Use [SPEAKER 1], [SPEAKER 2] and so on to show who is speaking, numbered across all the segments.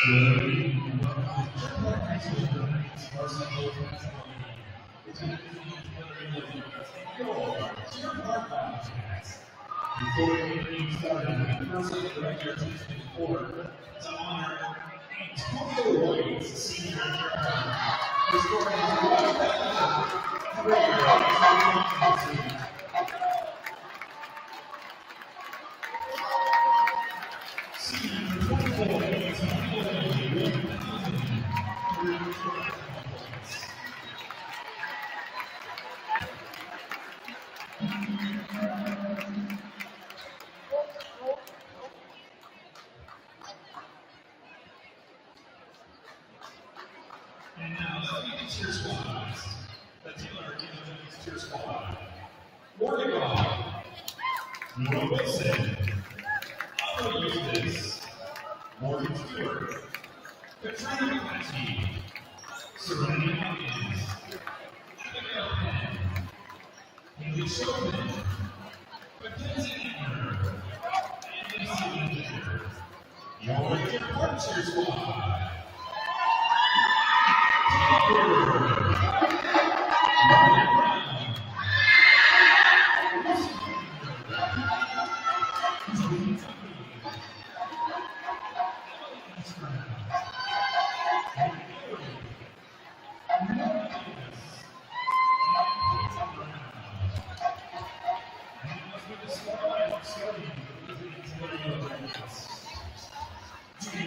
[SPEAKER 1] Before we started, the person director of teaching before to honor Antonio Lloyd's senior who scored And now, let's get cheer squads. The team are giving them these cheer squad. Morgan Robb, Noah Wilson, Otto Eustace, Morgan Stewart, Katrina McClatchy, Serenity Hopkins, Abigail Penn, Haley Showman, Mackenzie Antler, and Lacey Winter. Your Lincoln Park cheer squad.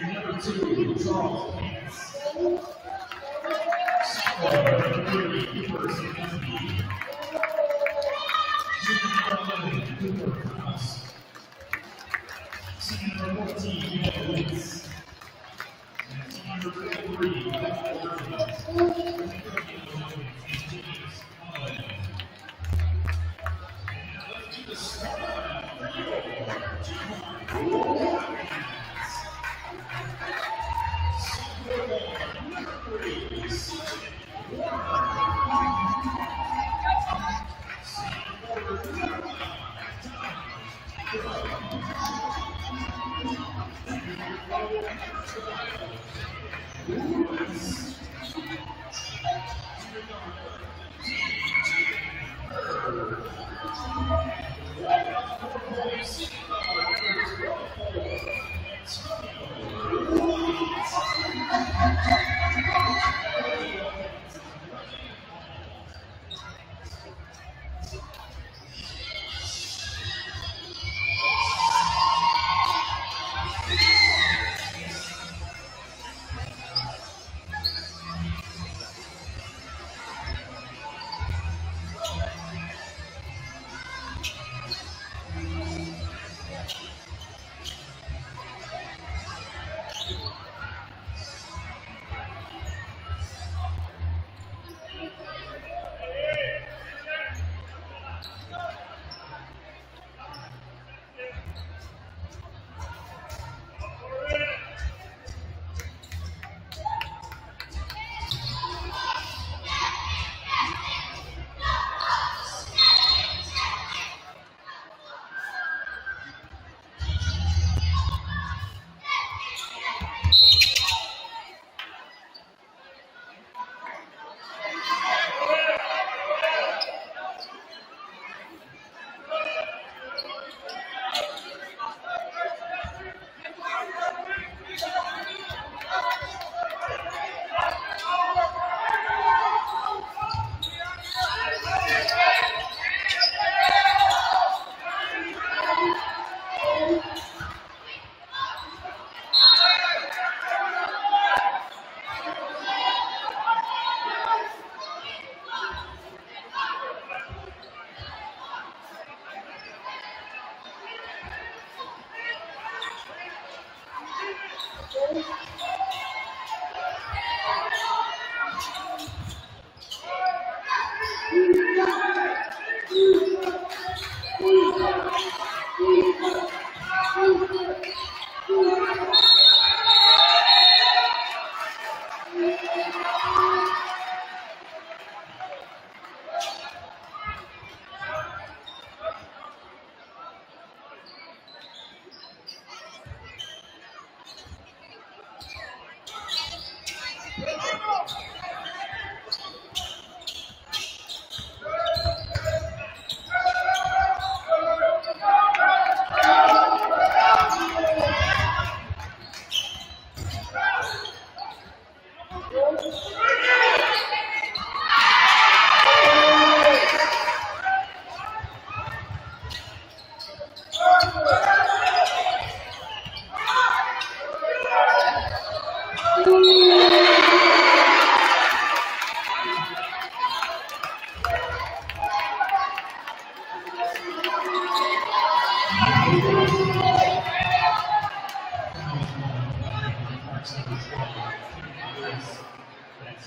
[SPEAKER 1] Number 2, Charles Pence. Number 3, Cooper Simmons. Number 11, Cooper Krause. Number 14, Noah Woods. And number 23, Becca Worthing. Let's do the squad for you.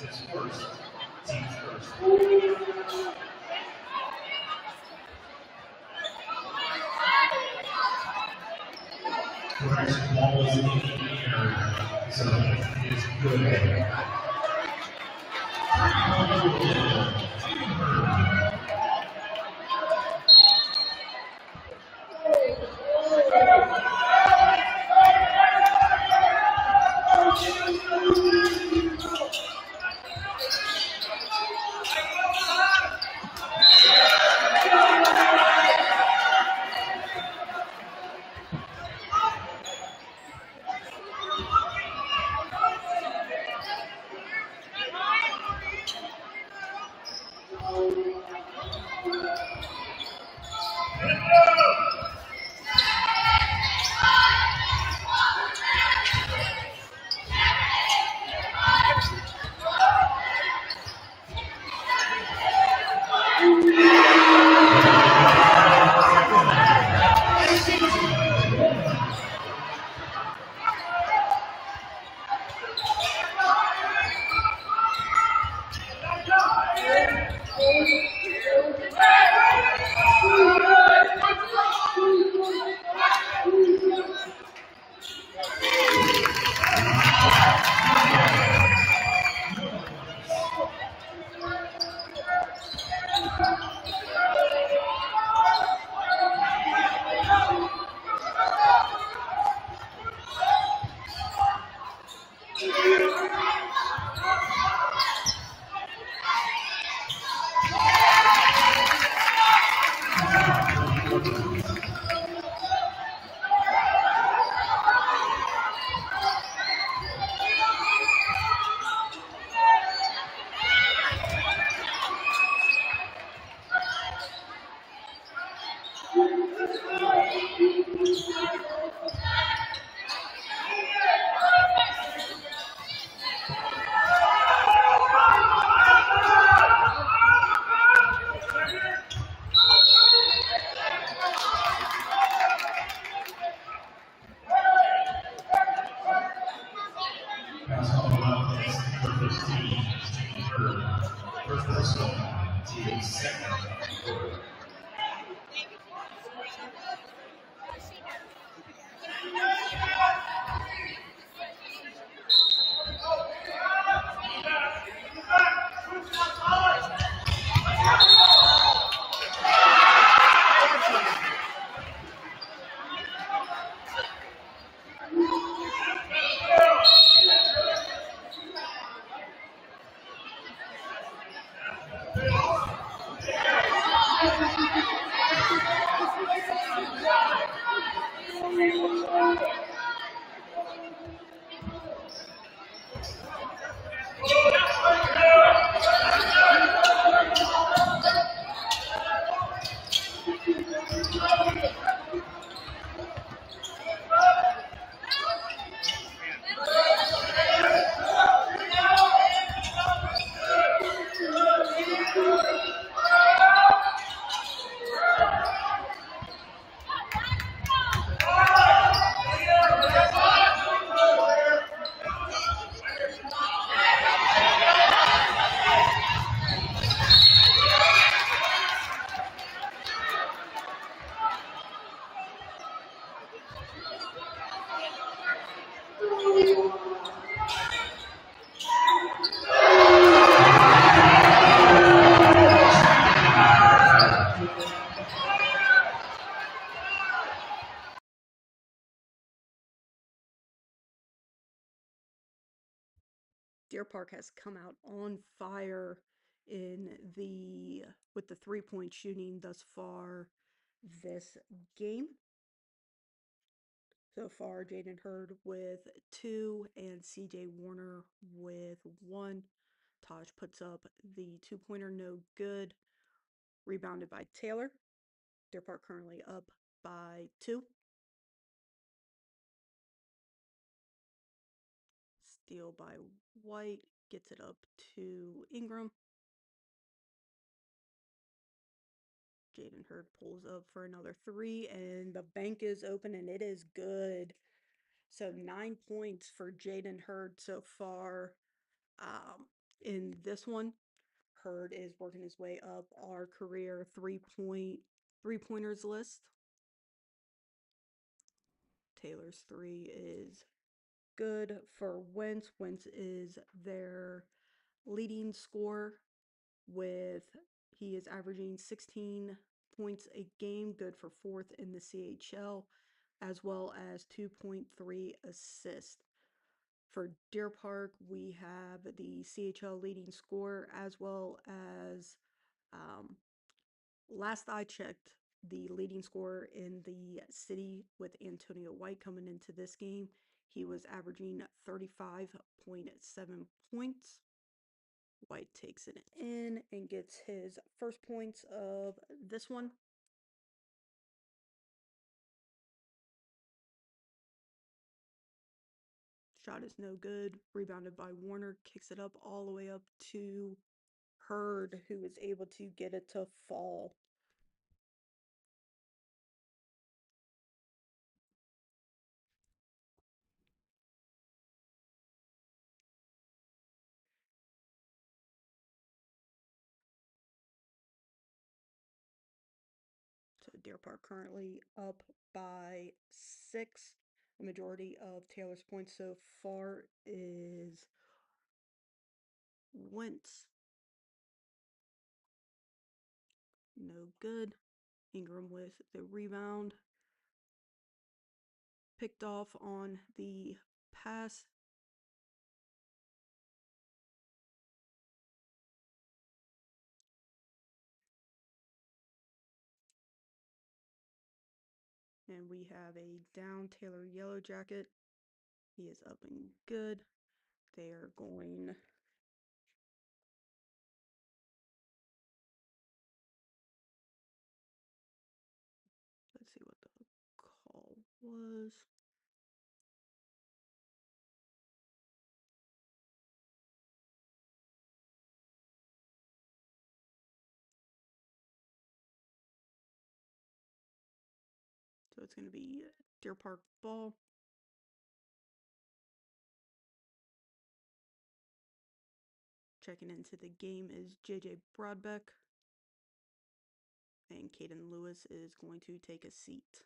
[SPEAKER 1] his first, team's first. Correction, ball was in the air, so it is good. First personal, team second.
[SPEAKER 2] Deer Park has come out on fire in the with the 3-point shooting thus far this game. So far, Jaden Hurd with 2 and CJ Warner with 1. Taj puts up the 2-pointer, no good. Rebounded by Taylor. Deer Park currently up by 2. Steal by White, gets it up to Ingram. Jaden Hurd pulls up for another 3, and the bank is open, and it is good. So 9 points for Jaden Hurd so far. In this one, Hurd is working his way up our career three-pointers list. Taylor's three is good for Wentz. Wentz is their leading scorer with he is averaging 16 points a game, good for fourth in the CHL, as well as 2.3 assists. For Deer Park, we have the CHL leading scorer, as well as last I checked, the leading scorer in the city with Antonio White coming into this game. He was averaging 35.7 points. White takes it in and gets his first points of this one. Shot is no good. Rebounded by Warner. Kicks it up all the way up to Hurd, who is able to get it to fall. So Deer Park currently up by 6. The majority of Taylor's points so far is Wentz. No good. Ingram with the rebound. Picked off on the pass. And we have a down Taylor Yellow Jacket. He is up and good. They are going. Let's see what the call was. So it's going to be Deer Park ball. Checking into the game is JJ Broadbeck. And Caden Lewis is going to take a seat.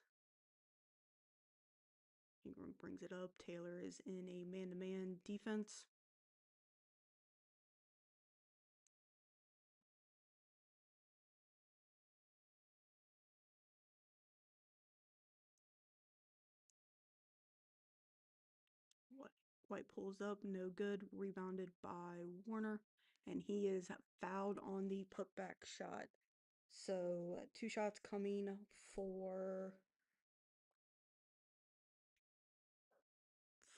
[SPEAKER 2] Ingram brings it up. Taylor is in a man-to-man defense. White pulls up, no good. Rebounded by Warner. And he is fouled on the putback shot. So 2 shots coming for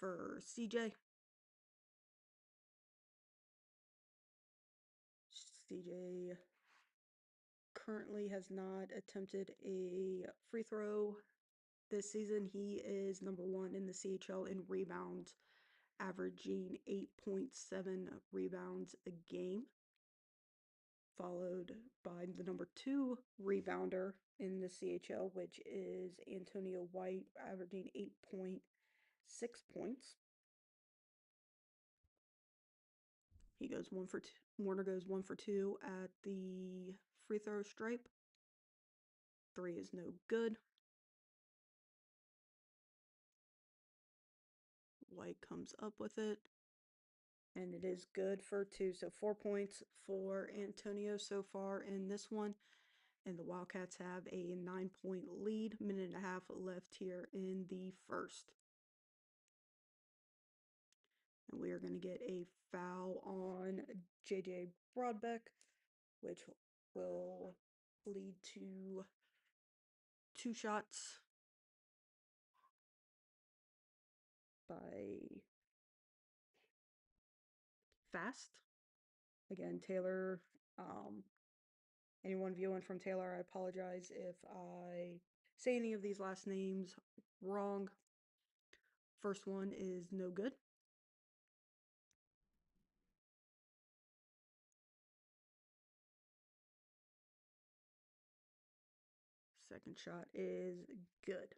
[SPEAKER 2] CJ. CJ currently has not attempted a free throw this season. He is number 1 in the CHL in rebounds, averaging 8.7 rebounds a game, followed by the number 2 rebounder in the CHL, which is Antonio White, averaging 8.6 points. He goes 1 for 2. Warner goes 1 for 2 at the free throw stripe. 3 is no good. White comes up with it. And it is good for 2. So 4 points for Antonio so far in this one. And the Wildcats have a 9-point lead. Minute and a half left here in the first. And we are going to get a foul on JJ Broadbeck, which will lead to 2 shots by Fast. Again, Taylor, anyone viewing from Taylor, I apologize if I say any of these last names wrong. First one is no good. Second shot is good.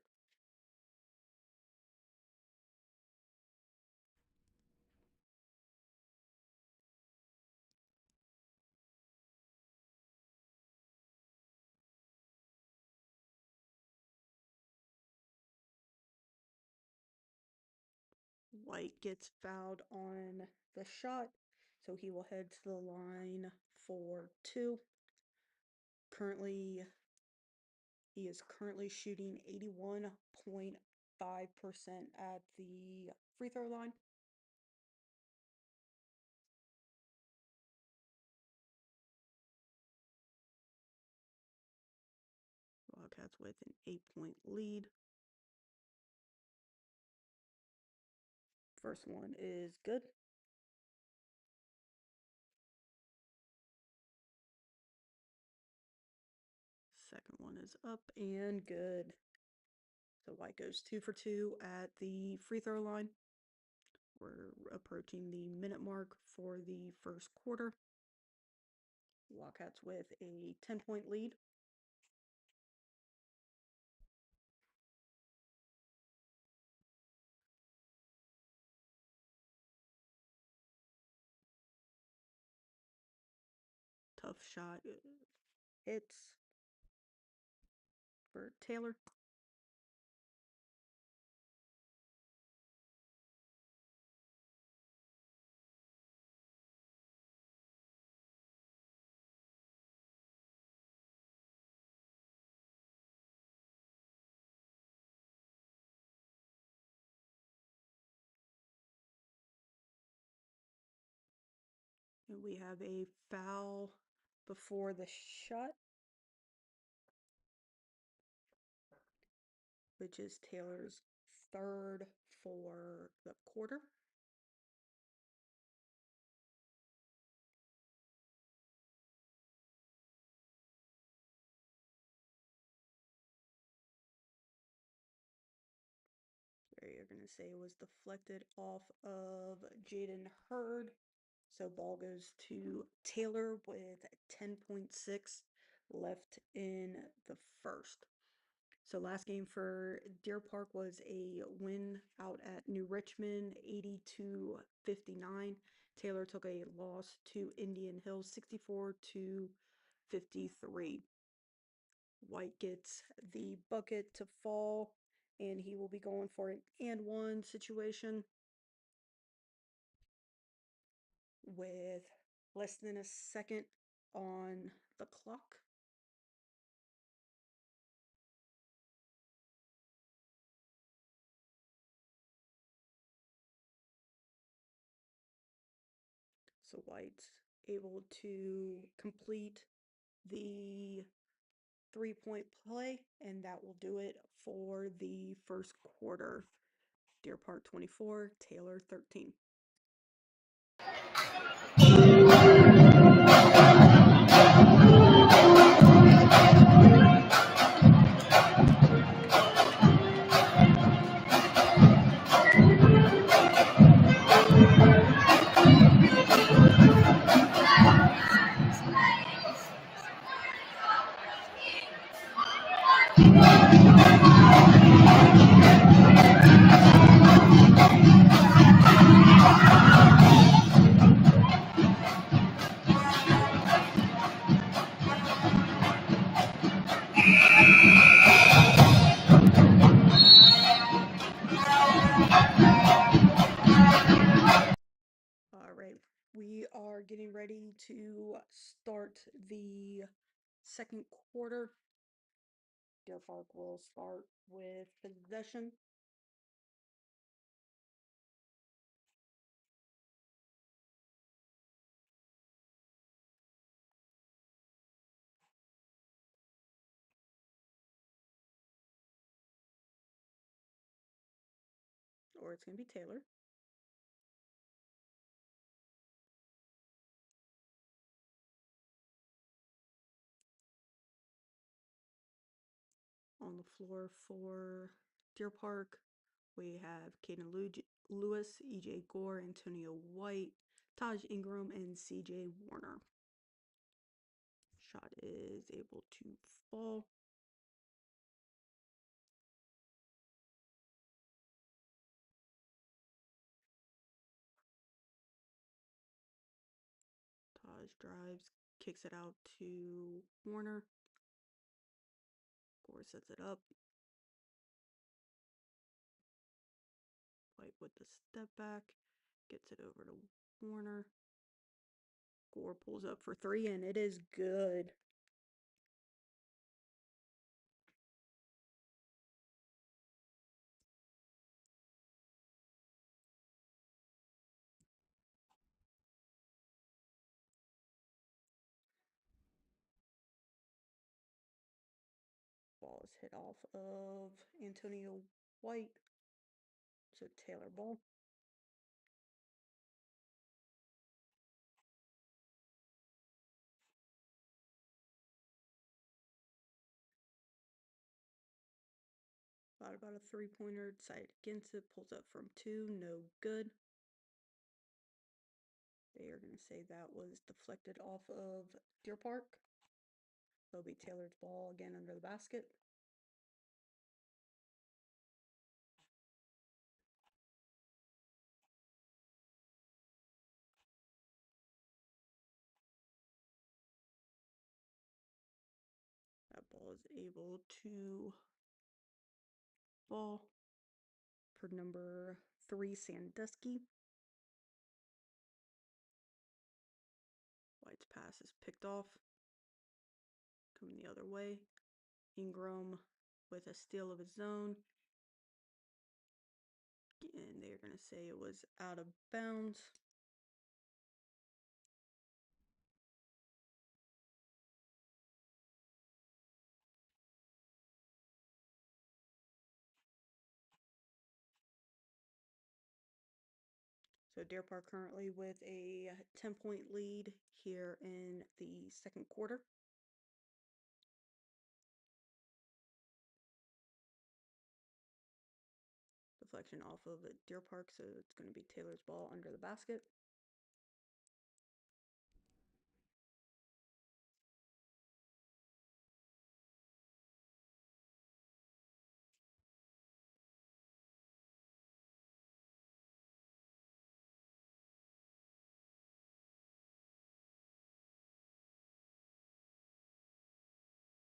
[SPEAKER 2] White gets fouled on the shot, so he will head to the line for 2. He is currently shooting 81.5% at the free throw line. Wildcats with an 8-point lead. First one is good. Second one is up and good. So White goes 2 for 2 at the free throw line. We're approaching the minute mark for the first quarter. Wildcats with a 10-point lead. Tough shot hits for Taylor. And we have a foul before the shot, which is Taylor's third for the quarter. There you're going to say was deflected off of Jaden Hurd. So ball goes to Taylor with 10.6 left in the first. So last game for Deer Park was a win out at New Richmond, 80-59. Taylor took a loss to Indian Hills, 64-53. White gets the bucket to fall, and he will be going for an and one situation with less than a second on the clock. So White's able to complete the 3-point play, and that will do it for the first quarter. Deer Park 24, Taylor 13. All right, we are getting ready to start the second quarter. Deer Park will start with possession. Or it's going to be Taylor. On the floor for Deer Park, we have Caden Lewis, EJ Gore, Antonio White, Taj Ingram, and CJ Warner. Shot is able to fall. Taj drives, kicks it out to Warner. Gore sets it up. White with the step back, gets it over to Warner. Gore pulls up for 3, and it is good. Ball is hit off of Antonio White. So Taylor ball. Thought about a 3-pointer, decided against it, pulls up from 2, no good. They are going to say that was deflected off of Deer Park. It'll be Taylor's ball again under the basket. That ball is able to fall for number 3, Sandusky. White's pass is picked off. Coming the other way. Ingram with a steal of his own. And they're going to say it was out of bounds. So Deer Park currently with a 10-point lead here in the second quarter. Deflection off of Deer Park, so it's going to be Taylor's ball under the basket.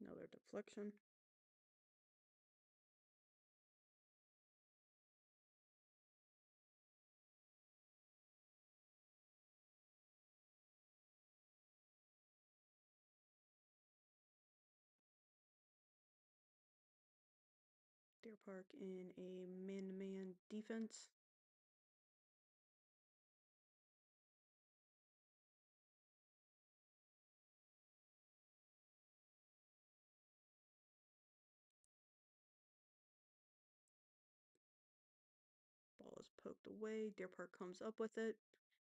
[SPEAKER 2] Another deflection. Deer Park in a man-to-man defense. Ball is poked away. Deer Park comes up with it.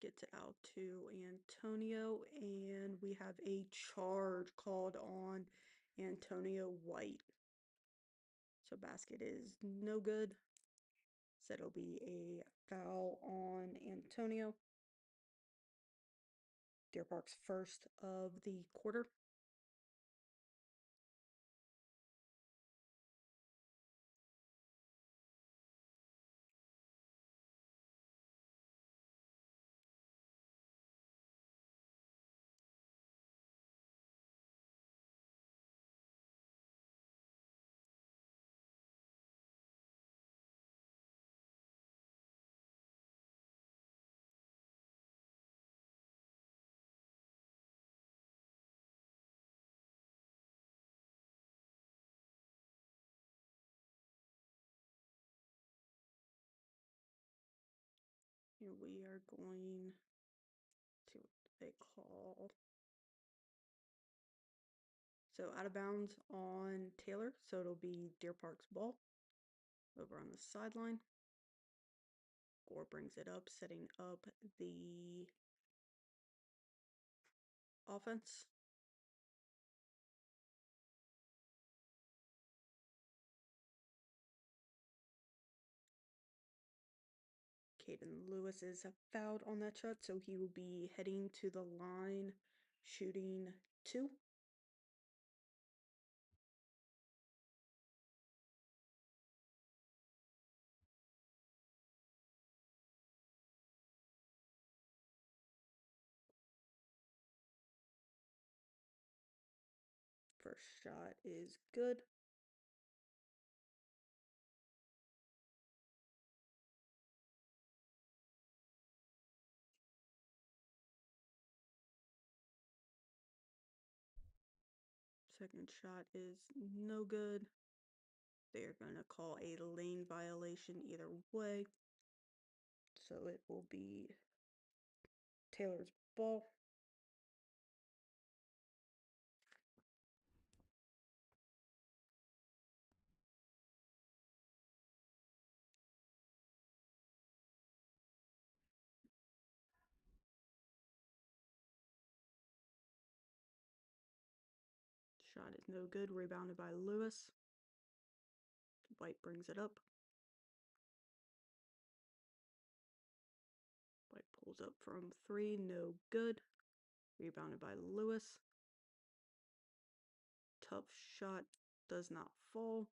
[SPEAKER 2] Gets it out to Antonio. And we have a charge called on Antonio White. So basket is no good. So it'll be a foul on Antonio. Deer Park's first of the quarter. And we are going to what they call. So out of bounds on Taylor. So it'll be Deer Park's ball over on the sideline. Gore brings it up, setting up the offense. Caden Lewis is fouled on that shot, so he will be heading to the line, shooting 2. First shot is good. Second shot is no good. They're going to call a lane violation either way. So it will be Taylor's ball. Shot is no good. Rebounded by Lewis. White brings it up. White pulls up from 3. No good. Rebounded by Lewis. Tough shot. Does not fall.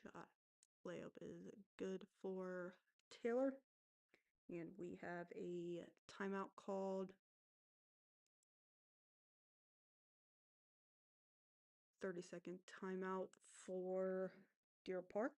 [SPEAKER 2] Shot. Layup is good for Taylor. And we have a timeout called. 30-second timeout for Deer Park.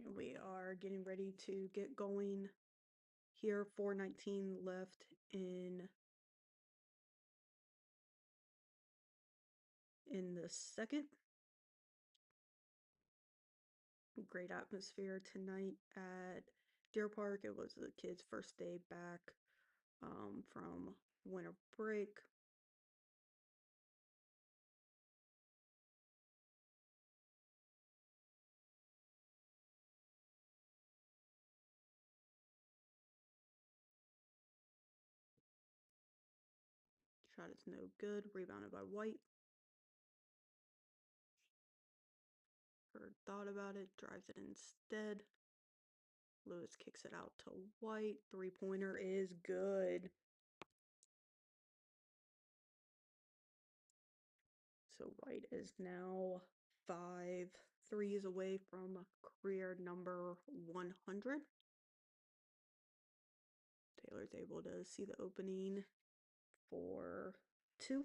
[SPEAKER 2] And we are getting ready to get going here. 4:19 left in the second. Great atmosphere tonight at Deer Park. It was the kids' first day back from winter break. Shot is no good. Rebounded by White. Bird thought about it, drives it instead. Lewis kicks it out to White. 3-pointer is good. So White is now 5 threes away from career number 100. Taylor's able to see the opening for 2.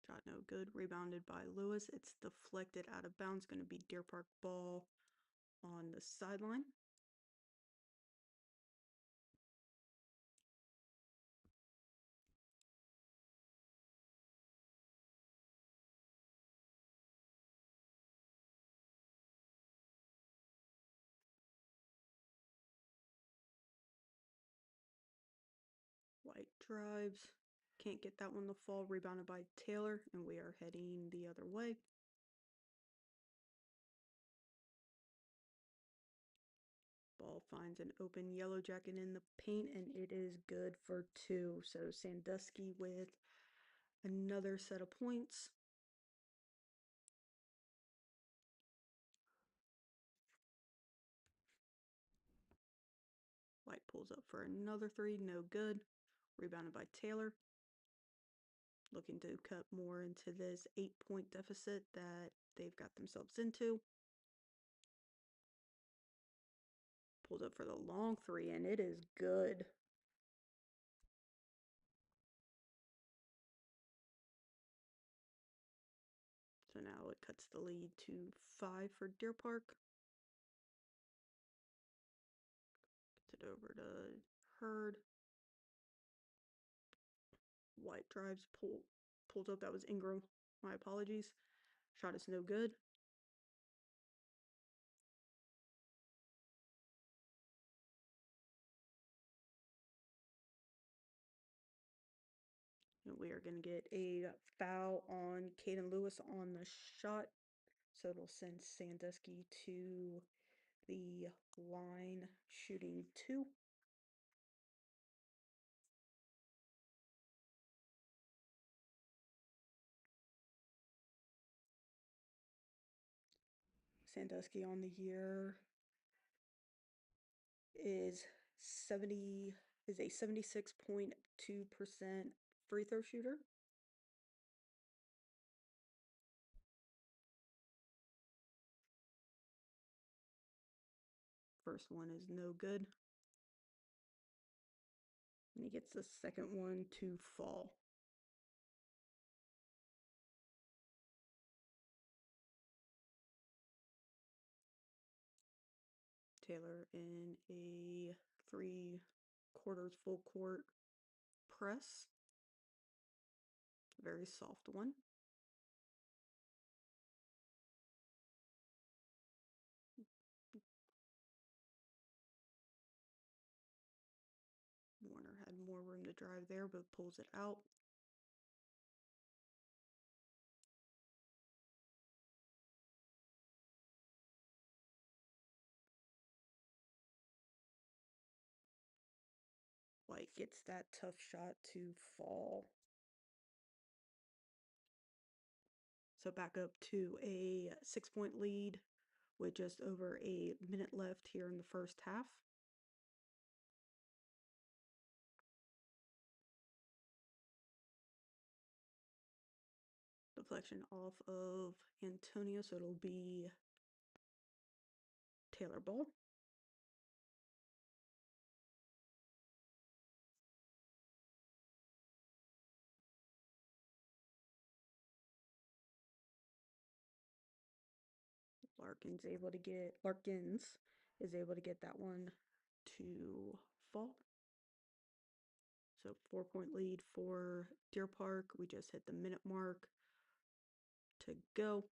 [SPEAKER 2] Shot no good. Rebounded by Lewis. It's deflected out of bounds. Going to be Deer Park ball on the sideline. White drives. Can't get that one to fall. Rebounded by Taylor. And we are heading the other way. Ball finds an open Yellow Jacket in the paint, and it is good for 2. So Sandusky with another set of points. White pulls up for another 3. No good. Rebounded by Taylor. Looking to cut more into this 8-point deficit that they've got themselves into. Pulls up for the long 3, and it is good. So now it cuts the lead to 5 for Deer Park. Gets it over to Hurd. White drives, pulls up. That was Ingram. My apologies. Shot is no good. And we are going to get a foul on Caden Lewis on the shot. So it'll send Sandusky to the line shooting 2. Sandusky on the year is is a 76.2% free throw shooter. First one is no good. And he gets the second one to fall. Taylor in a 3/4 full court press. Very soft one. Warner had more room to drive there, but pulls it out. White gets that tough shot to fall. So back up to a 6-point lead with just over a minute left here in the first half. Deflection off of Antonio, so it'll be Taylor ball. Larkins is able to get that one to fall. So 4-point lead for Deer Park. We just hit the minute mark to go.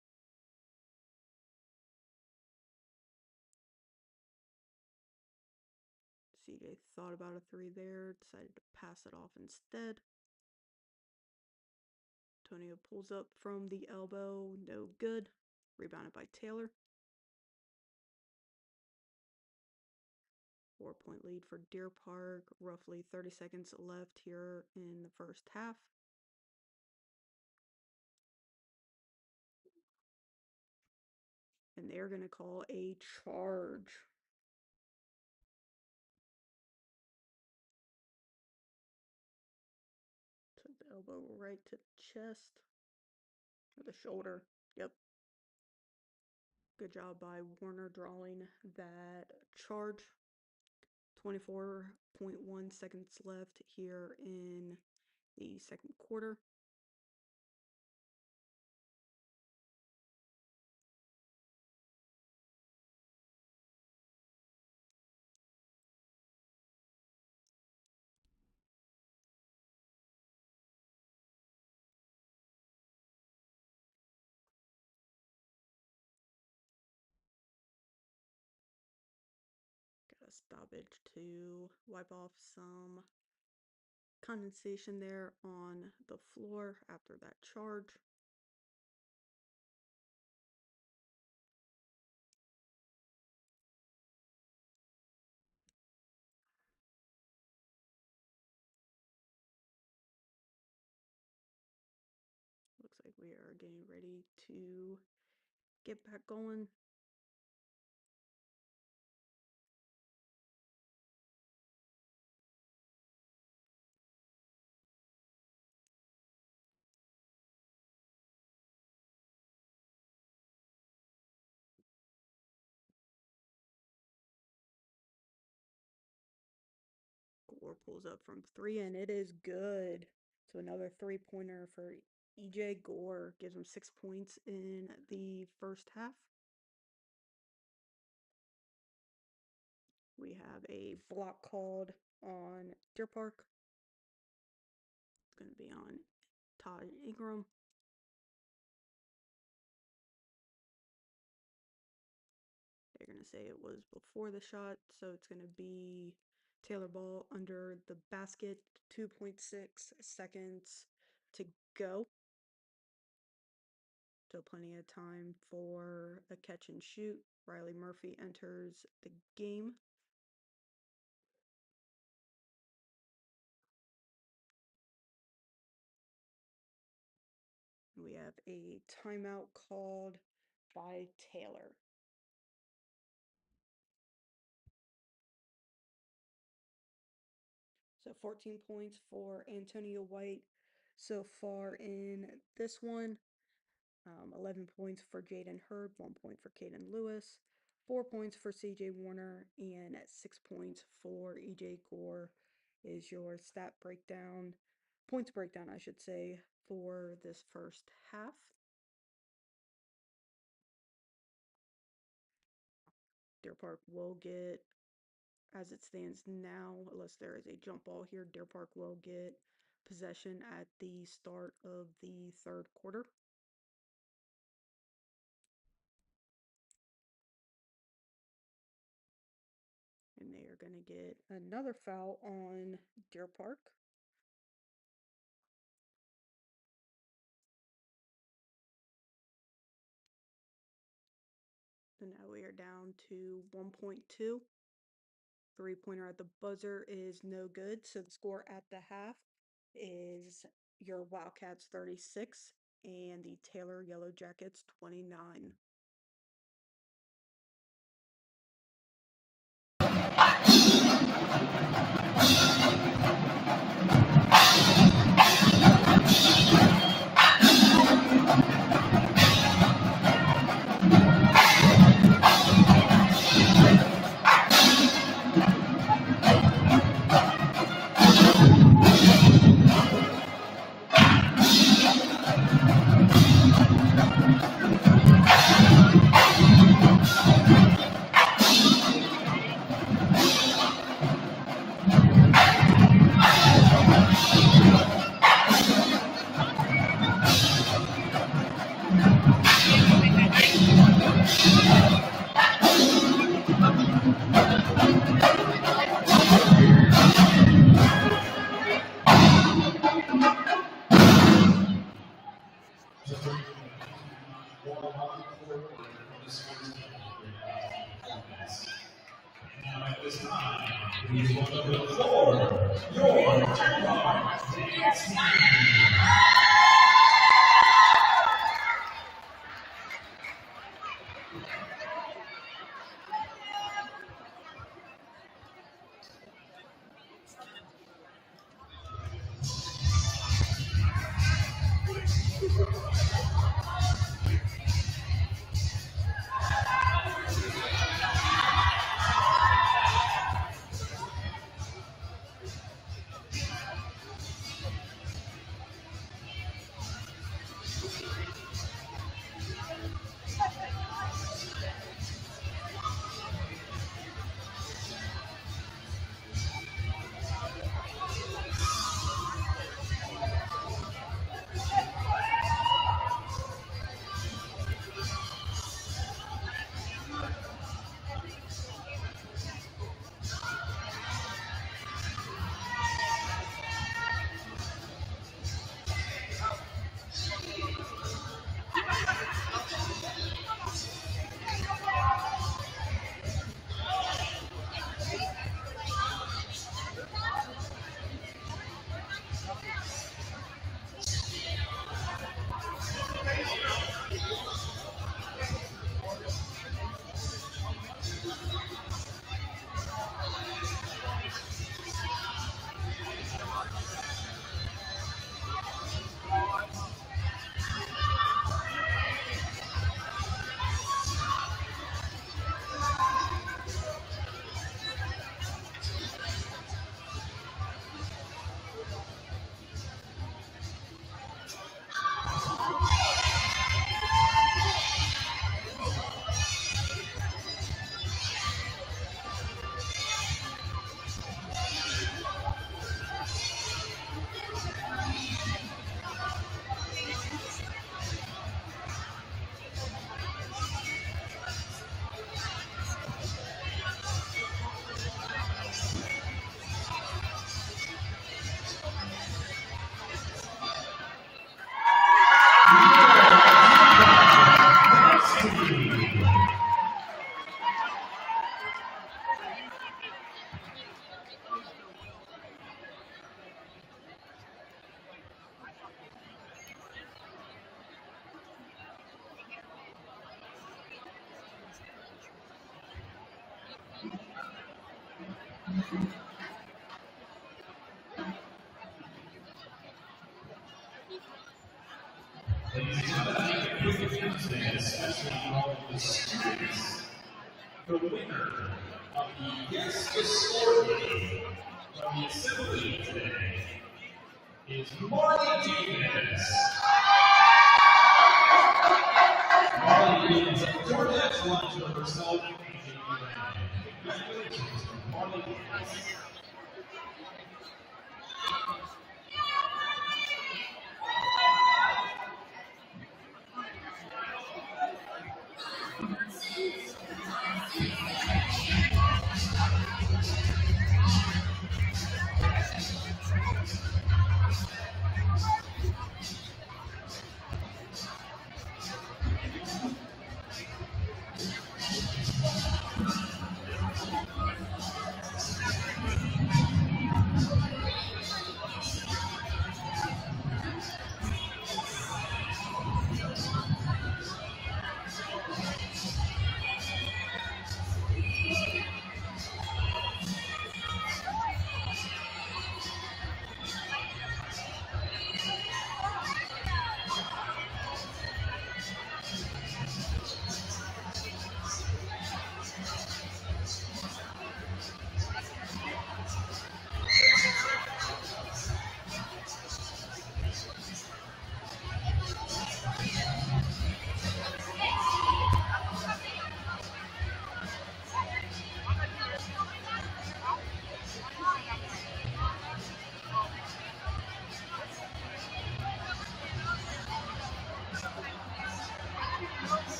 [SPEAKER 2] CJ thought about a three there, decided to pass it off instead. Antonio pulls up from the elbow, no good. Rebounded by Taylor. 4-point lead for Deer Park. Roughly 30 seconds left here in the first half. And they're going to call a charge. Took the elbow right to the chest. Or the shoulder. Yep. Good job by Warner drawing that charge. 24.1 seconds left here in the second quarter. Got a stoppage to wipe off some condensation there on the floor after that charge. Looks like we are getting ready to get back going. Gore pulls up from three, and it is good. So another three-pointer for EJ Gore. Gives him 6 points in the first half. We have a block called on Deer Park. It's going to be on Todd Ingram. They're going to say it was before the shot, so it's going to be Taylor ball under the basket. 2.6 seconds to go. So plenty of time for a catch and shoot. Riley Murphy enters the game. We have a timeout called by Taylor. So 14 points for Antonio White so far in this one. 11 points for Jaden Hurd, 1 point for Caden Lewis, 4 points for CJ Warner, and 6 points for EJ Gore is your stat breakdown, points breakdown, I should say, for this first half. Deer Park will get, as it stands now, unless there is a jump ball here, Deer Park will get possession at the start of the third quarter. And they are going to get another foul on Deer Park. So now we are down to 1.2. Three-pointer at the buzzer is no good. So the score at the half is your Wildcats 36 and the Taylor Yellow Jackets 29.
[SPEAKER 1] Now at this time, please welcome to the floor your Deer dance team. afternoon today, especially all of the students. The winner of the Yes to Sport game from the assembly today is Marley Davis. Marley brings a DoorDash lunch for herself and JP. Congratulations to Marley Davis.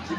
[SPEAKER 2] All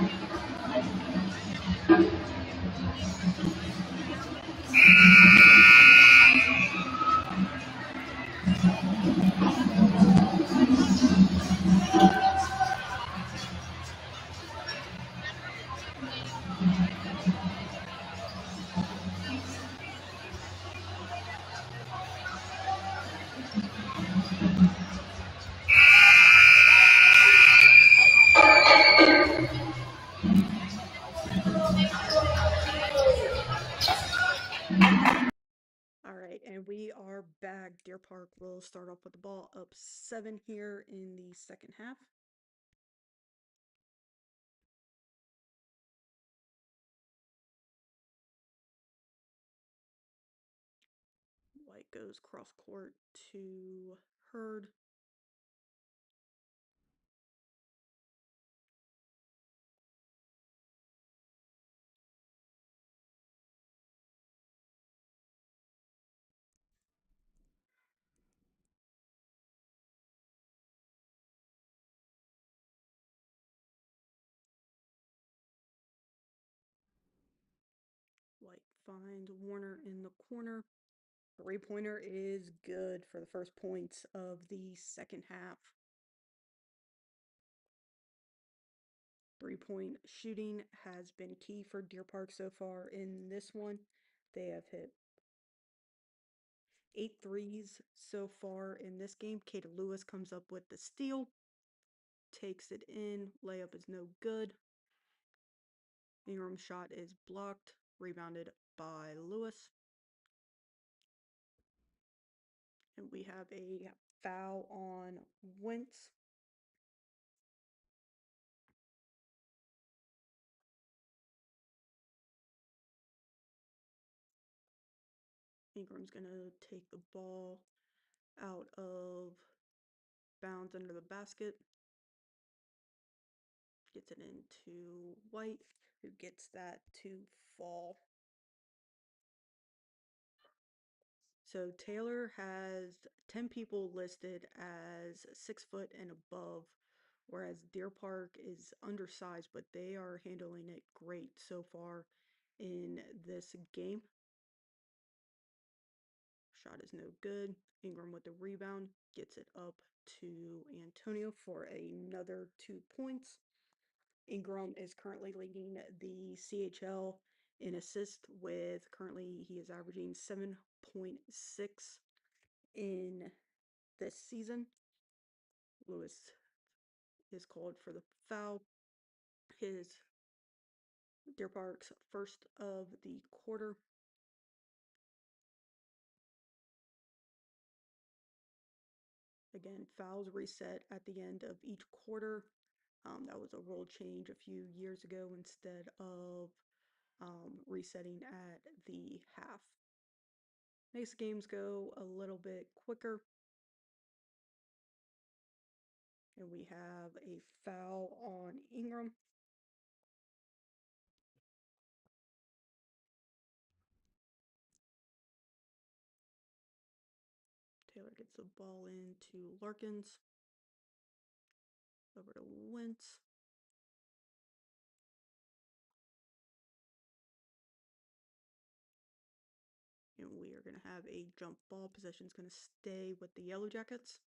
[SPEAKER 2] right, and we are back. Deer Park will start off with the ball up 7 here in the second half. White goes cross court to Hurd. White finds Warner in the corner. Three-pointer is good for the first points of the second half. Three-point shooting has been key for Deer Park so far in this one. They have hit 8 threes so far in this game. Kata Lewis comes up with the steal, takes it in. Layup is no good. Ingram's shot is blocked, rebounded by Lewis. And we have a foul on Wentz. Ingram's going to take the ball out of bounds under the basket. Gets it into White, who gets that to fall. So Taylor has 10 people listed as 6 foot and above, whereas Deer Park is undersized, but they are handling it great so far in this game. Shot is no good. Ingram with the rebound gets it up to Antonio for another 2 points. Ingram is currently leading the CHL in assists with currently he is averaging 7.6 in this season. Lewis is called for the foul. His Deer Park's first of the quarter. Again, fouls reset at the end of each quarter. That was a rule change a few years ago instead of resetting at the half. Makes games go a little bit quicker. And we have a foul on Ingram. Taylor gets the ball into Larkins. Over to Wentz. And we are going to have a jump ball. Possession is going to stay with the Yellow Jackets.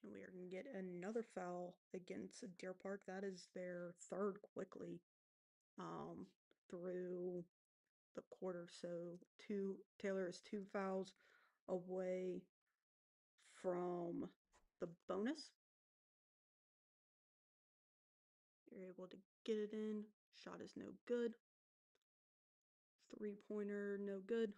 [SPEAKER 2] And we are going to get another foul against Deer Park. That is their third quickly through the quarter. So Taylor is 2 fouls away from the bonus. You're able to get it in. Shot is no good. Three-pointer, no good.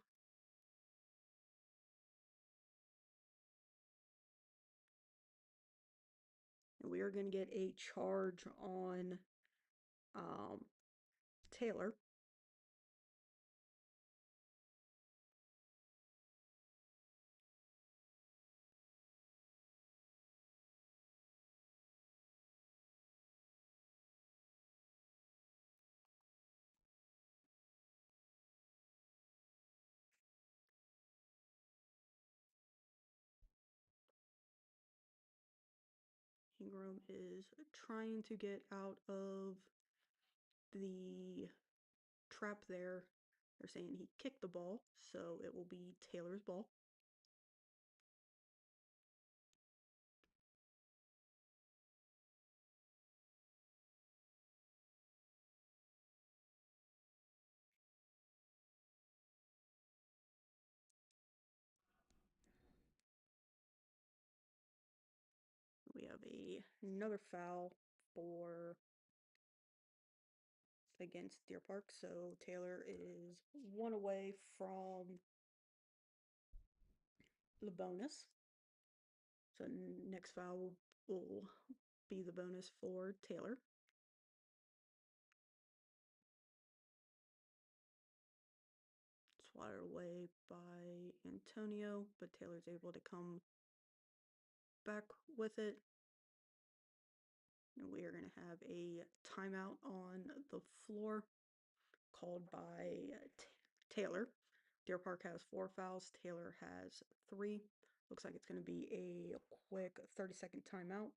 [SPEAKER 2] And we are going to get a charge on Taylor. Ingram is trying to get out of the trap there. They're saying he kicked the ball, so it will be Taylor's ball. We have another foul for against Deer Park, so Taylor is one away from the bonus. So next foul will be the bonus for Taylor. Swatted away by Antonio, but Taylor's able to come back with it. And we are going to have a timeout on the floor called by Taylor. Deer Park has 4 fouls. Taylor has 3. Looks like it's going to be a quick 30-second timeout.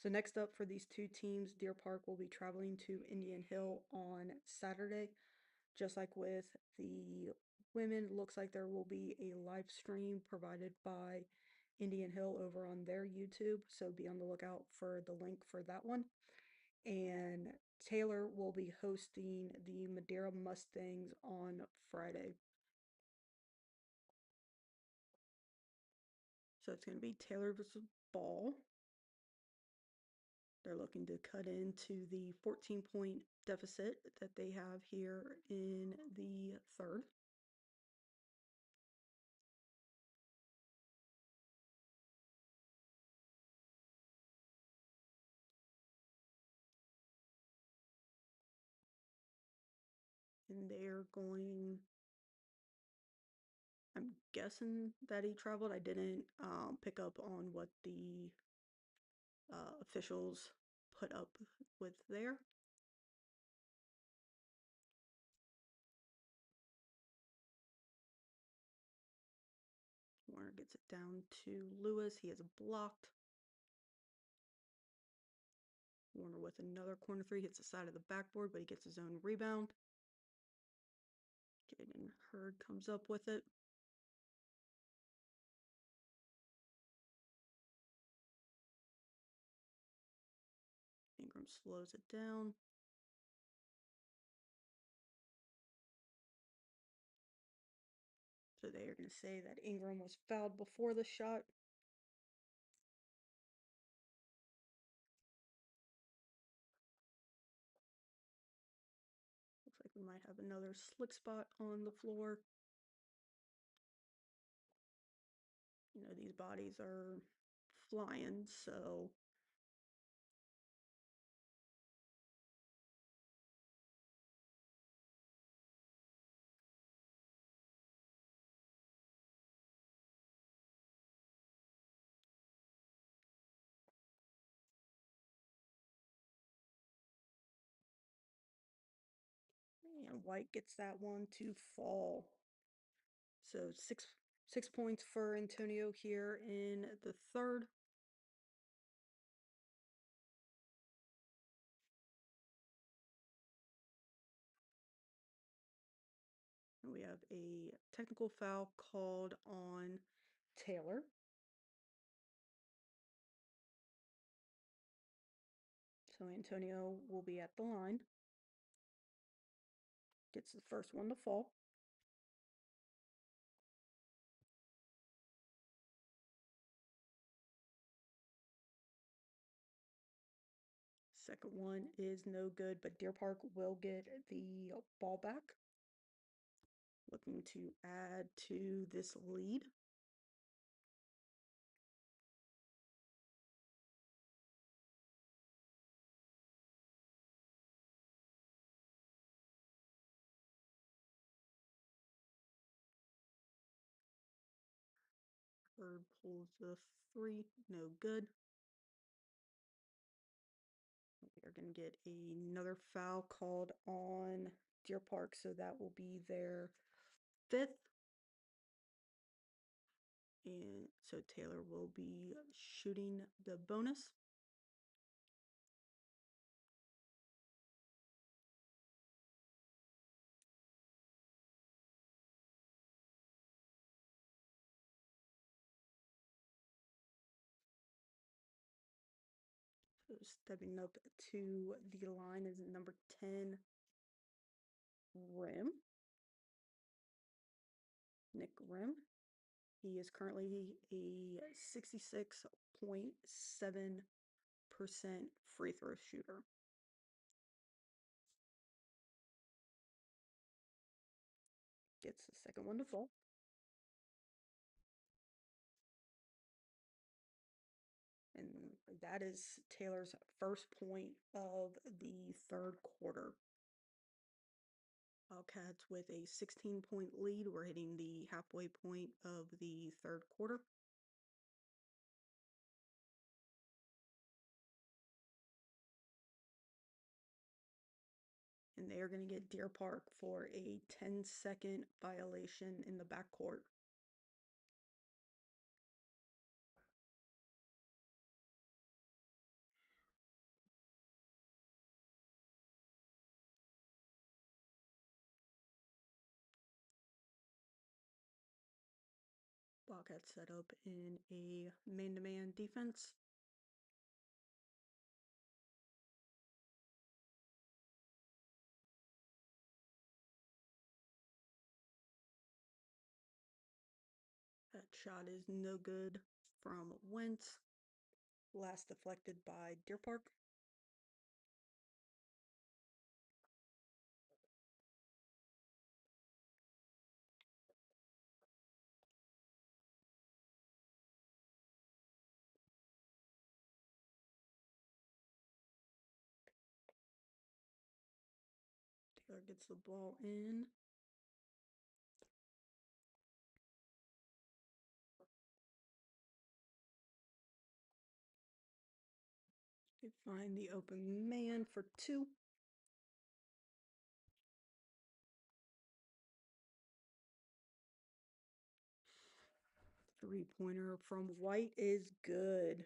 [SPEAKER 2] So next up for these two teams, Deer Park will be traveling to Indian Hill on Saturday. Just like with the women, looks like there will be a live stream provided by Indian Hill over on their YouTube. So be on the lookout for the link for that one. And Taylor will be hosting the Madeira Mustangs on Friday. So it's going to be Taylor versus Ball. They're looking to cut into the 14-point deficit that they have here in the third. And they're going, I'm guessing that he traveled. I didn't pick up on what the officials put up with there. Warner gets it down to Lewis. He has blocked. Warner with another corner 3, hits the side of the backboard, but he gets his own rebound. Jaden Hurd comes up with it. Ingram slows it down. So they are going to say that Ingram was fouled before the shot. Looks like we might have another slick spot on the floor. You know, these bodies are flying, so and White gets that one to fall. So six points for Antonio here in the third. And we have a technical foul called on Taylor. So Antonio will be at the line. Gets the first one to fall. Second one is no good, but Deer Park will get the ball back. Looking to add to this lead. Bird pulls the 3, no good. We are going to get another foul called on Deer Park, so that will be their 5th. And so Taylor will be shooting the bonus. So stepping up to the line is number 10, Rim. Nick Rim. He is currently a 66.7% free throw shooter. Gets the second one to fall. And that is Taylor's first point of the third quarter. Wildcats with a 16-point lead. We're hitting the halfway point of the third quarter. And they are going to get Deer Park for a 10-second violation in the backcourt. Wildcats set up in a man-to-man defense. That shot is no good from Wentz. Last deflected by Deer Park. Taylor gets the ball in. They find the open man for two. Three-pointer from White is good.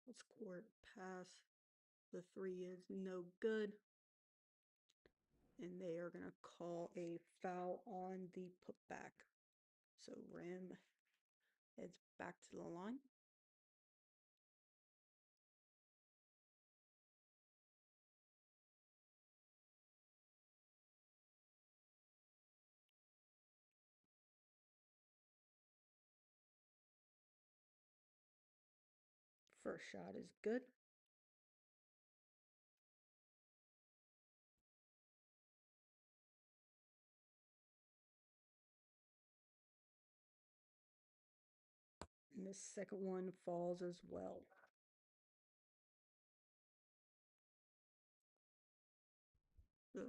[SPEAKER 2] Let's court pass. The three is no good. And they are going to call a foul on the putback. So Rim heads back to the line. First shot is good. And the second one falls as well.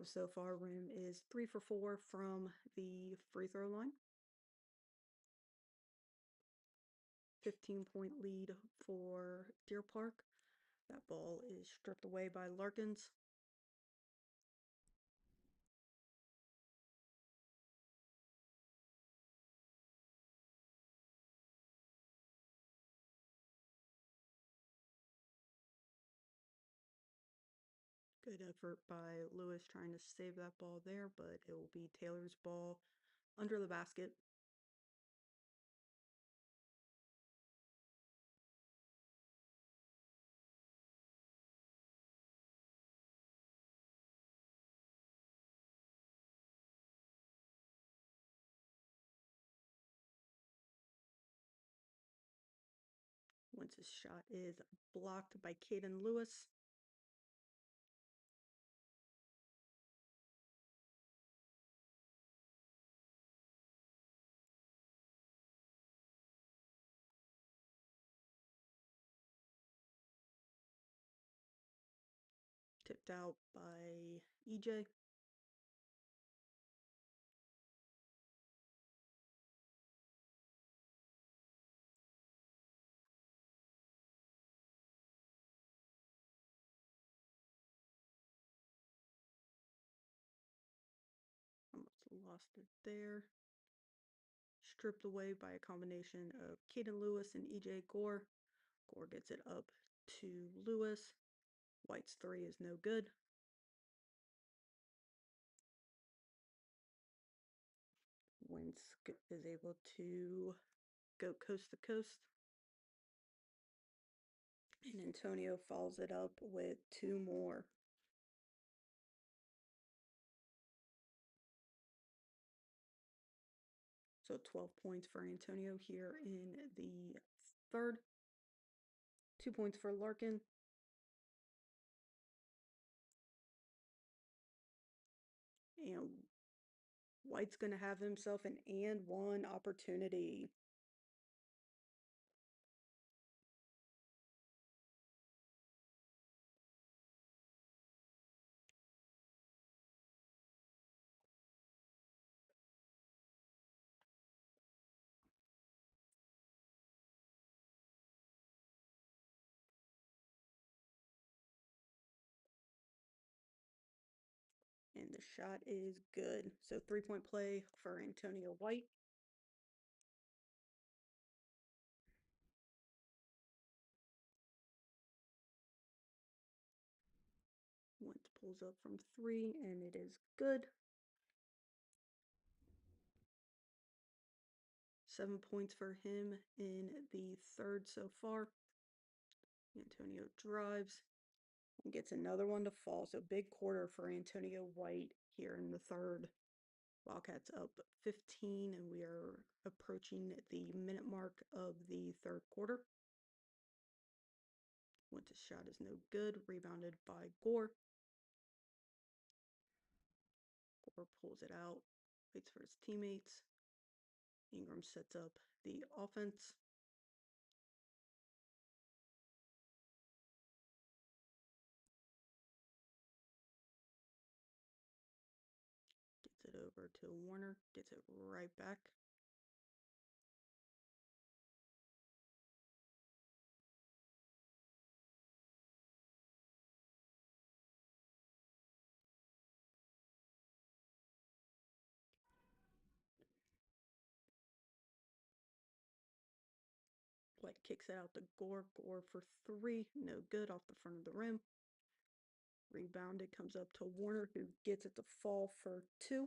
[SPEAKER 2] So far, Rim is 3 for 4 from the free throw line. 15-point lead for Deer Park. That ball is stripped away by Larkins. Good effort by Lewis trying to save that ball there, but it will be Taylor's ball under the basket. Once his shot is blocked by Caden Lewis. Tipped out by EJ. Almost lost it there. Stripped away by a combination of Caden Lewis and EJ Gore. Gore gets it up to Lewis. White's 3 is no good. Wentz is able to go coast to coast. And Antonio follows it up with 2 more. So 12 points for Antonio here in the third. 2 points for Larkin. And White's going to have himself an and one opportunity. And the shot is good. So 3-point play for Antonio White. Wentz pulls up from 3, and it is good. 7 points for him in the third so far. Antonio drives and gets another one to fall. So big quarter for Antonio White here in the third. Wildcats up 15, and we are approaching the minute mark of the third quarter. Wentz's shot is no good. Rebounded by Gore. Gore pulls it out, waits for his teammates. Ingram sets up the offense. Gets it over to Warner. Gets it right back. White kicks it out to Gore. Gore for 3. No good off the front of the rim. Rebounded. Comes up to Warner, who gets it to fall for 2.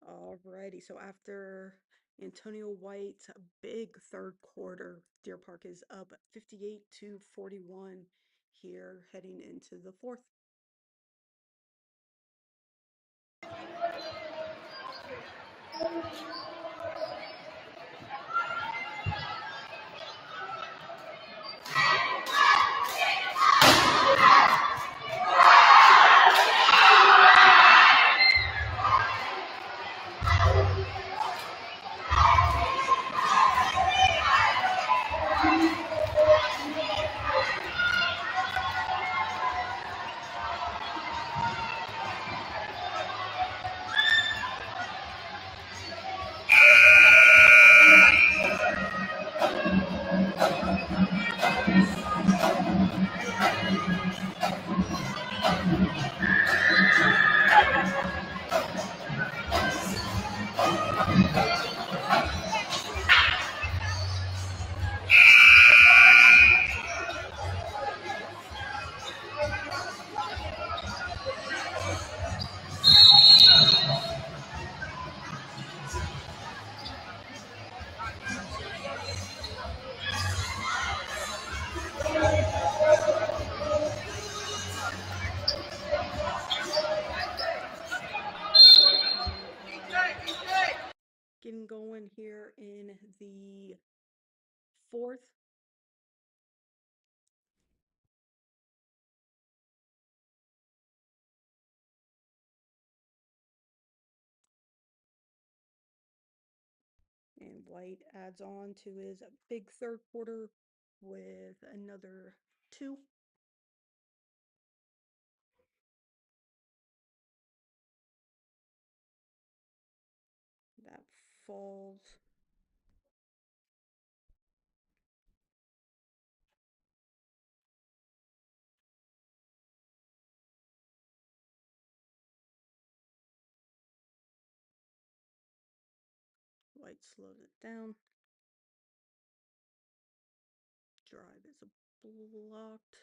[SPEAKER 2] Alrighty, so after Antonio White's big third quarter, Deer Park is up 58-41 here heading into the fourth. Getting going here in the fourth. And White adds on to his big third quarter with another 2. That falls. White slows it down. Drive is blocked.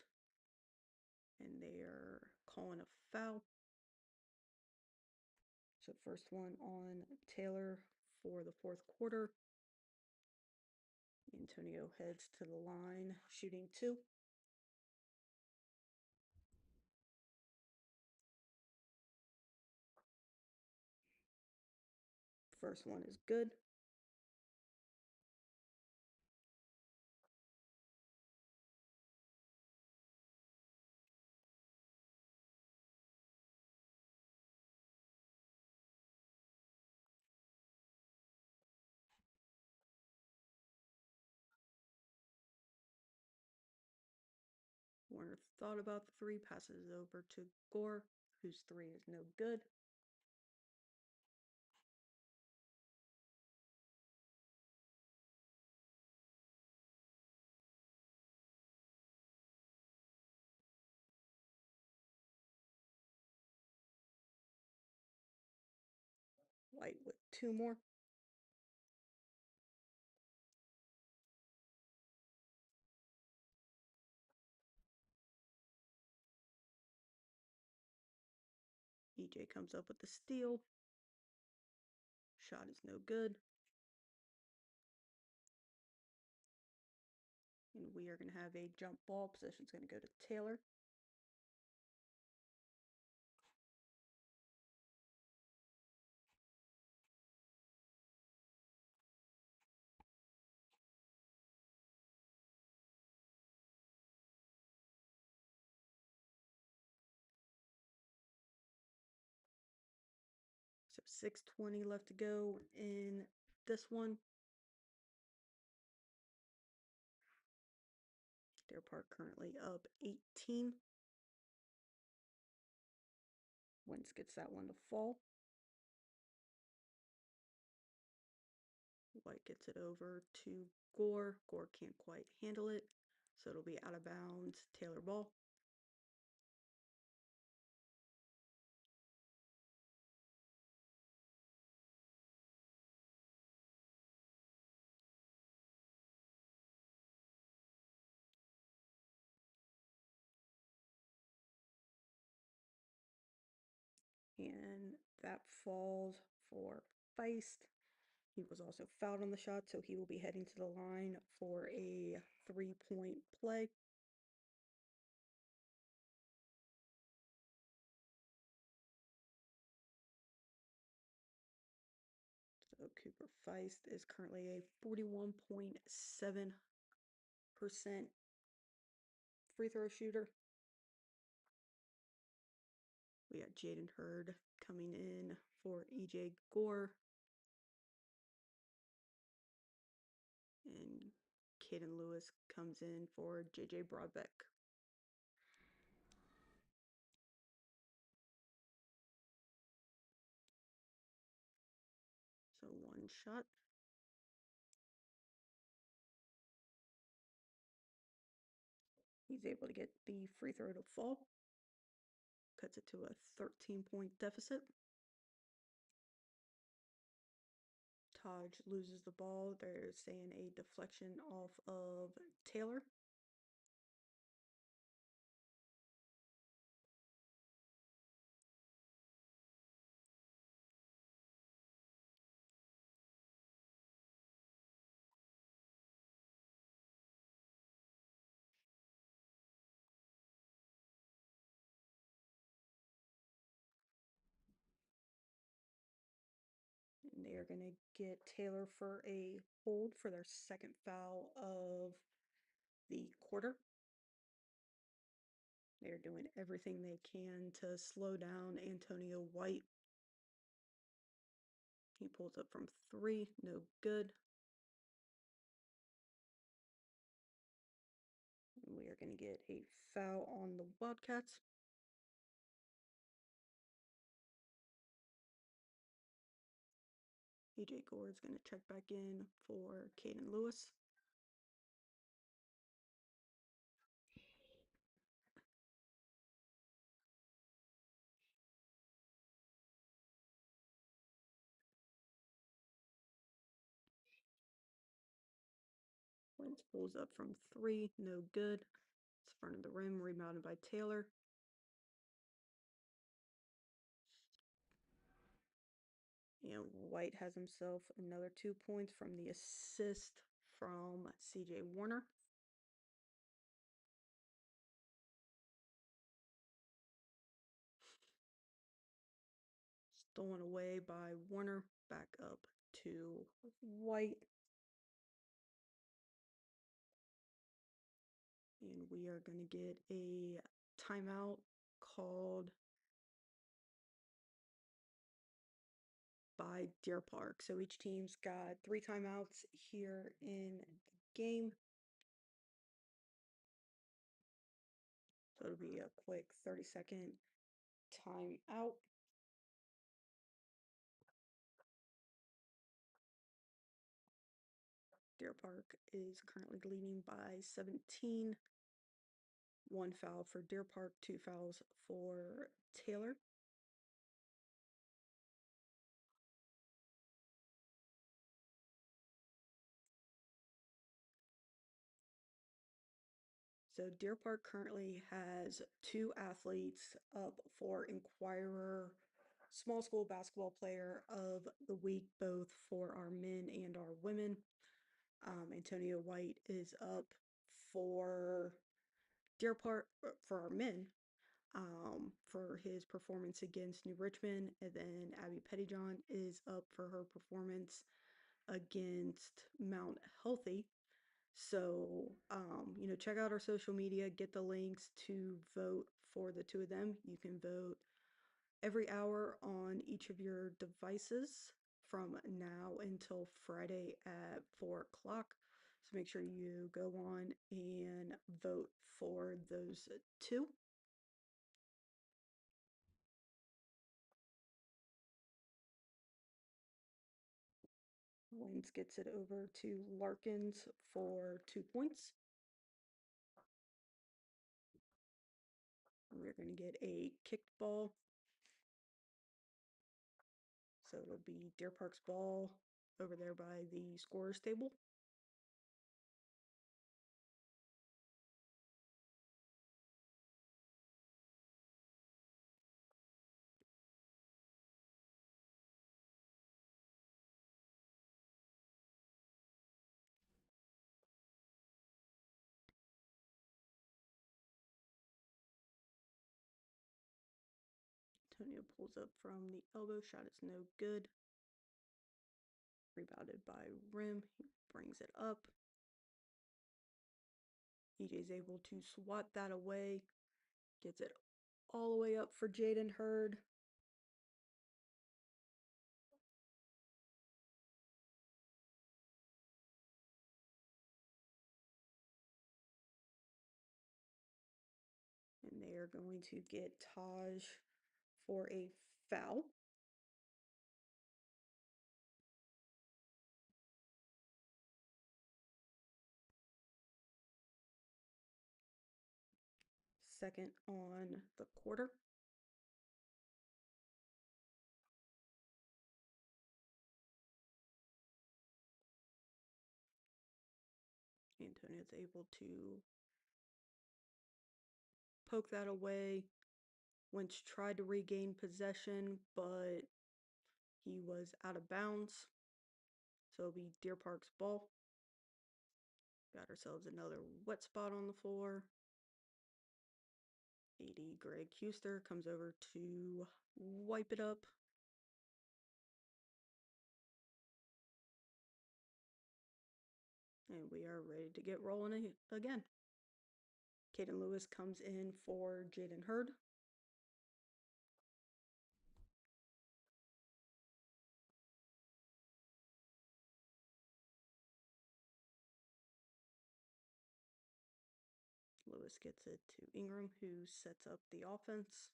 [SPEAKER 2] And they are calling a foul. So first one on Taylor for the fourth quarter. Antonio heads to the line, shooting 2. First one is good. Warner thought about the 3, passes it over to Gore, whose 3 is no good. White with 2 more. EJ comes up with the steal. Shot is no good. And we are going to have a jump ball. Possession's going to go to Taylor. So 6:20 left to go in this one. Deer Park currently up 18. Wentz gets that one to fall. White gets it over to Gore. Gore can't quite handle it, so it'll be out of bounds. Taylor ball. And that falls for Feist. He was also fouled on the shot, so he will be heading to the line for a 3-point play. So Cooper Feist is currently a 41.7% free throw shooter. We got Jaden Hurd coming in for EJ Gore. And Caden Lewis comes in for JJ Broadbeck. So 1 shot. He's able to get the free throw to fall. Cuts it to a 13-point deficit. Taj loses the ball. They're saying a deflection off of Taylor. And they are going to get Taylor for a hold for their second foul of the quarter. They're doing everything they can to slow down Antonio White. He pulls up from 3, no good. And we are going to get a foul on the Wildcats. EJ Gore is going to check back in for Caden Lewis. Wolfe pulls up from 3, no good. It's front of the rim, rebounded by Taylor. And White has himself another 2 points from the assist from CJ Warner. Stolen away by Warner, back up to White. And we are going to get a timeout called by Deer Park. So each team's got 3 timeouts here in the game. So it'll be a quick 30-second timeout. Deer Park is currently leading by 17. 1 foul for Deer Park, 2 fouls for Taylor. So Deer Park currently has 2 athletes up for Inquirer Small School Basketball Player of the Week, both for our men and our women. Antonio White is up for Deer Park for our men for his performance against New Richmond, and then Abby Pettyjohn is up for her performance against Mount Healthy. So, check out our social media, get the links to vote for the 2 of them. You can vote every hour on each of your devices from now until Friday at 4 o'clock. So make sure you go on and vote for those 2. Waynes gets it over to Larkins for 2 points. We're going to get a kicked ball. So it'll be Deer Park's ball over there by the scorer's table. Antonio pulls up from the elbow, shot is no good. Rebounded by Rim, he brings it up. EJ's able to swat that away, gets it all the way up for Jaden Hurd. And they are going to get Taj for a foul. Second on the quarter. Antonio's able to poke that away. Wentz tried to regain possession, but he was out of bounds. So it'll be Deer Park's ball. Got ourselves another wet spot on the floor. AD Greg Huster comes over to wipe it up. And we are ready to get rolling again. Caden Lewis comes in for Jaden Hurd. Lewis gets it to Ingram, who sets up the offense.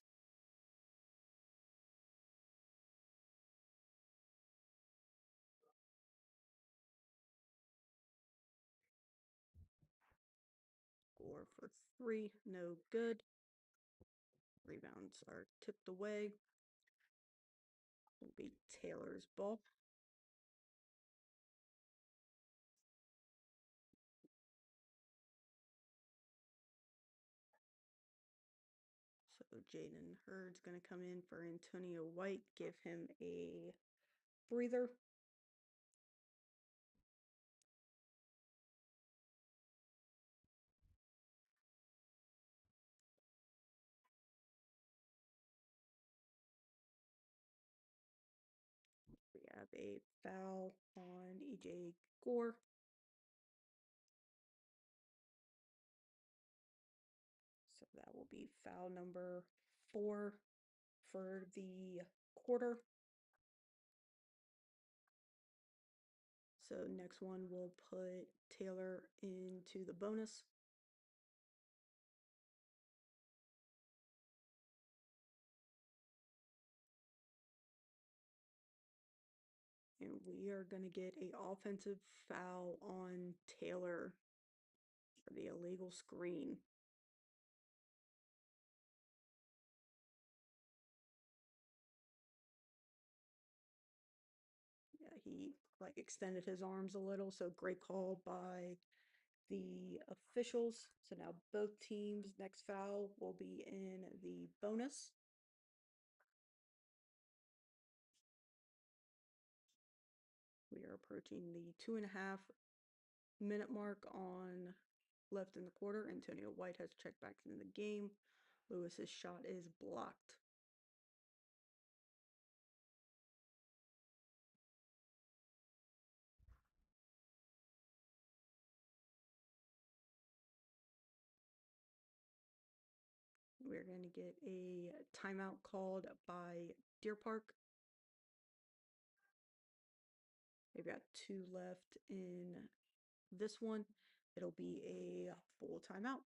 [SPEAKER 2] Score for 3, no good. Rebounds are tipped away. Will be Taylor's ball. Jaden Hurd's going to come in for Antonio White, give him a breather. We have a foul on EJ Gore. So that will be foul number 4 for the quarter. So next one we'll put Taylor into the bonus. And we are going to get a offensive foul on Taylor for the illegal screen. Yeah, he extended his arms a little, so great call by the officials. So now both teams' next foul will be in the bonus. We are approaching the 2.5-minute mark on left in the quarter. Antonio White has checked back into the game. Lewis's shot is blocked. We're going to get a timeout called by Deer Park. They've got 2 left in this one. It'll be a full timeout.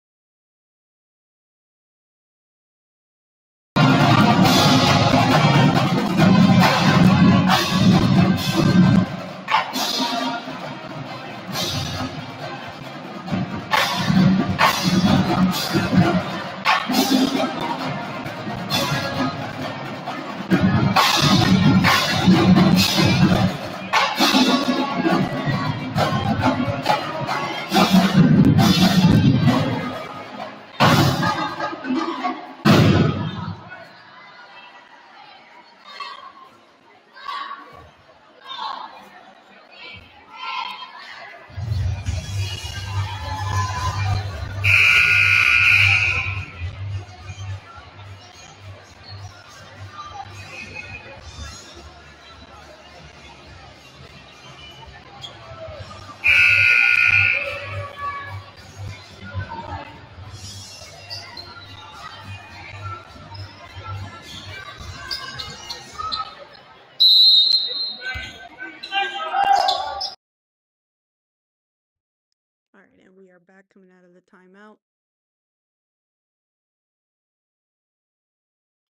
[SPEAKER 2] All right, and we are back coming out of the timeout.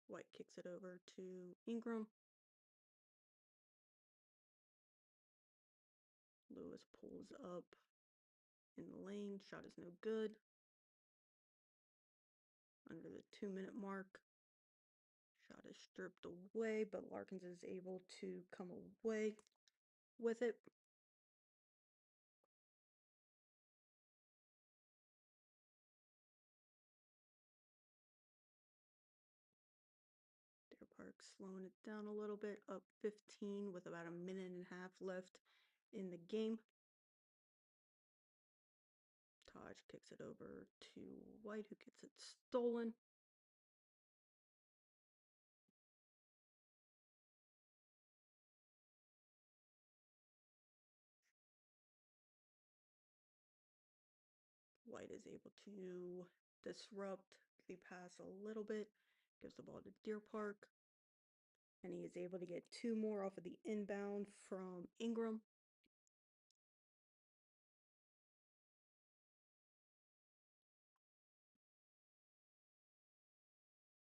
[SPEAKER 2] White kicks it over to Ingram. Lewis pulls up in the lane. Shot is no good. Under the 2-minute mark. Shot is stripped away, but Larkins is able to come away with it. Deer Park slowing it down a little bit, up 15 with about 1.5 minutes left in the game. Taj kicks it over to White, who gets it stolen. White is able to disrupt the pass a little bit, gives the ball to Deer Park, and he is able to get 2 more off of the inbound from Ingram.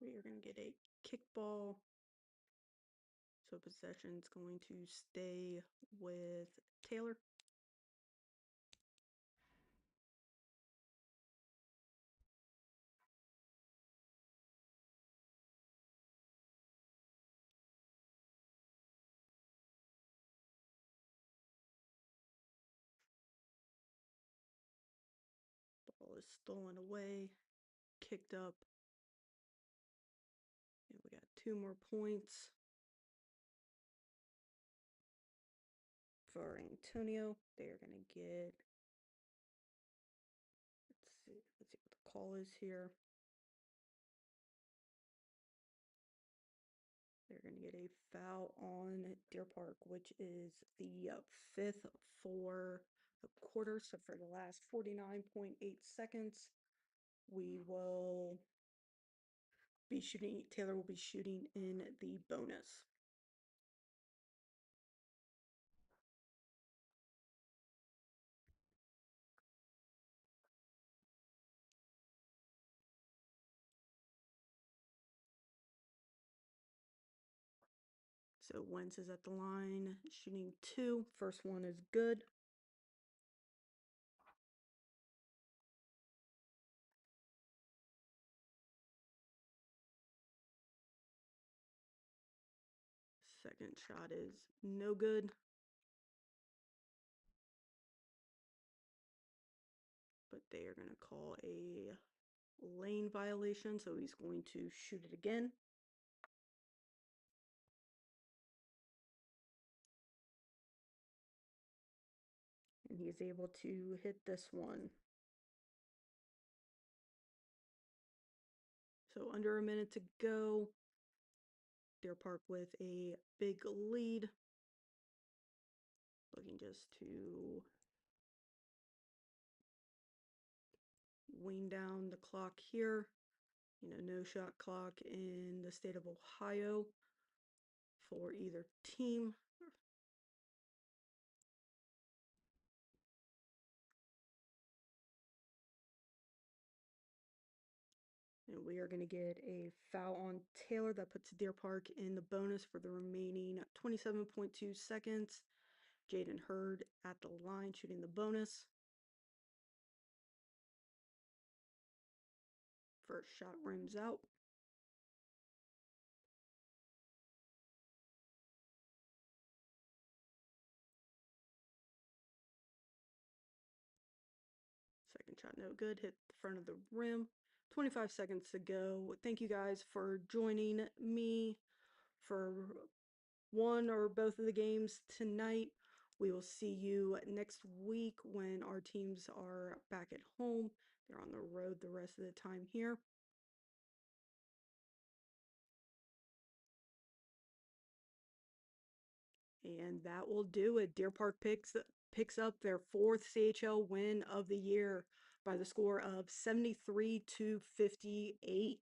[SPEAKER 2] We are going to get a kickball, so possession is going to stay with Taylor. Ball is stolen away, kicked up 2 more points for Antonio. They're going to get, let's see what the call is here. They're going to get a foul on Deer Park, which is the 5th for the quarter. So for the last 49.8 seconds, we will be shooting, Taylor will be shooting in the bonus. So Wentz is at the line, shooting 2. First one is good. Second shot is no good. But they are going to call a lane violation, so he's going to shoot it again. And he is able to hit this one. So under a minute to go. Deer Park with a big lead. Looking just to wean down the clock here. No shot clock in the state of Ohio for either team. And we are going to get a foul on Taylor that puts Deer Park in the bonus for the remaining 27.2 seconds. Jaden Hurd at the line shooting the bonus. First shot rims out. Second shot no good. Hit the front of the rim. 25 seconds to go. Thank you guys for joining me for one or both of the games tonight. We will see you next week when our teams are back at home. They're on the road the rest of the time here. And that will do it. Deer Park picks up their 4th CHL win of the year by the score of 73-58.